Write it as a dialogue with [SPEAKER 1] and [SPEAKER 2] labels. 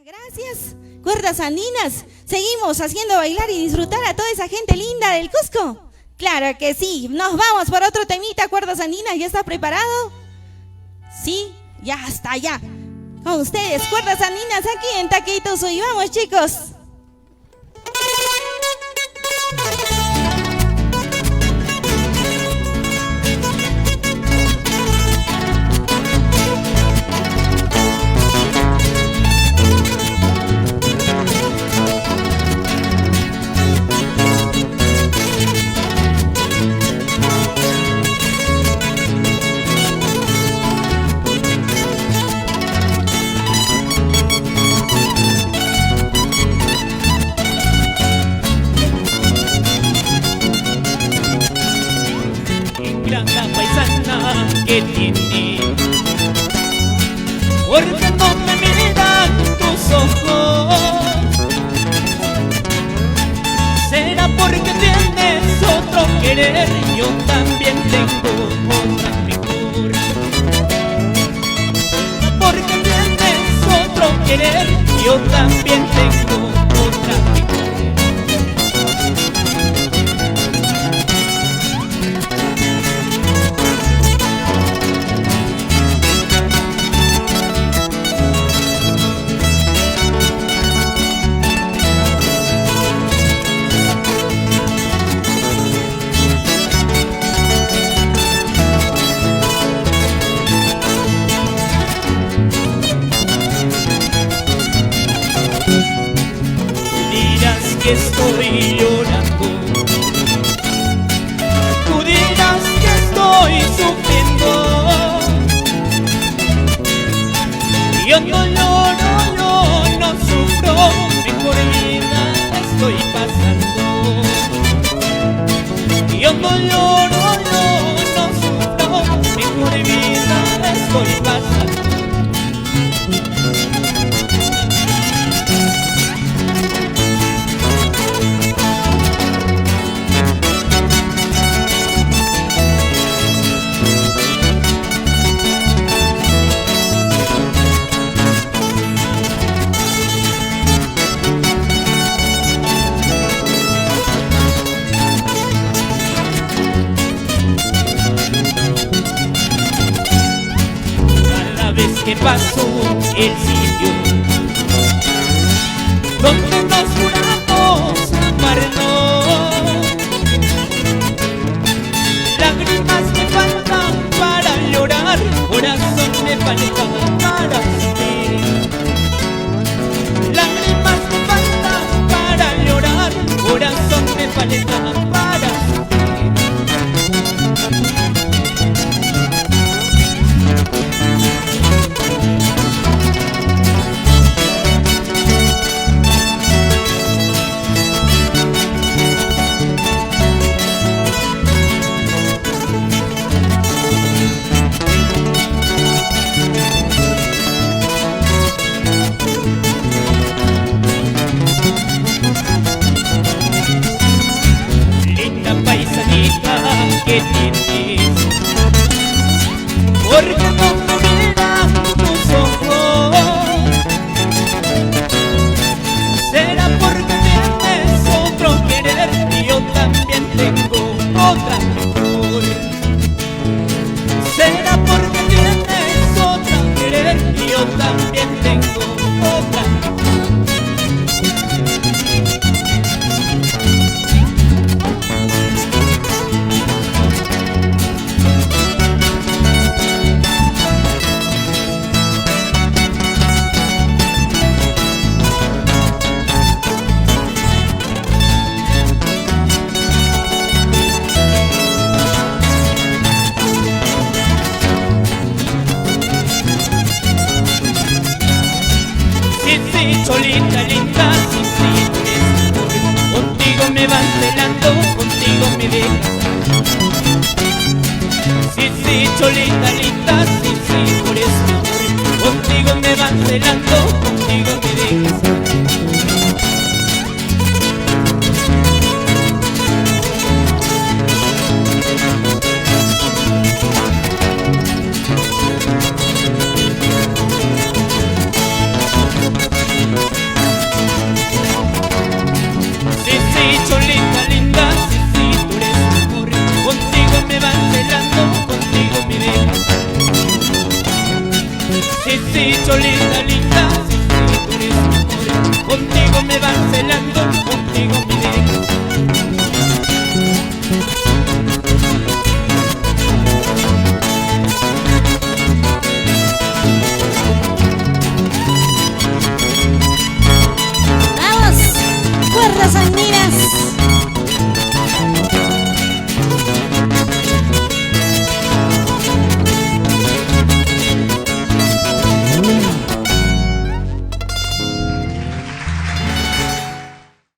[SPEAKER 1] Gracias, cuerdas andinas. Seguimos haciendo bailar y disfrutar a toda esa gente linda del Cusco. Claro que sí. Nos vamos por otro temita, cuerdas andinas. ¿Ya está preparado? Sí, ya está, ya. Con ustedes, cuerdas andinas aquí en Taquito y vamos, chicos.
[SPEAKER 2] Que tiene, porque no me miran tus ojos. Será porque tienes otro querer, yo también tengo otra mejor. Porque tienes otro querer, yo también tengo otra mejor. Que estoy llorando, tú dirás que estoy sufriendo. Yo no lloro, yo no sufro, mejor vida estoy pasando. Yo no lloro, yo no sufro, mejor vida estoy pasando. Que pasó el sitio donde nos juramos amarnos. Lágrimas me faltan para llorar, corazón me falta para sufrir. Lágrimas me faltan para llorar, corazón me falta para sufrir. Que tienes, porque no me miran tus ojos. Será porque tienes otro querer y yo también tengo otra mejor. Será porque tienes otro querer y yo también tengo otra mejor. Solita, linda, sí, sí, por eso contigo me van celando, contigo me dejas. Sí, sí, cholita, linda, sí, sí, por eso contigo me van celando, contigo me dejas. sí, cholita linda, sí, sí, por eso amor, contigo me van celando, contigo me dejan.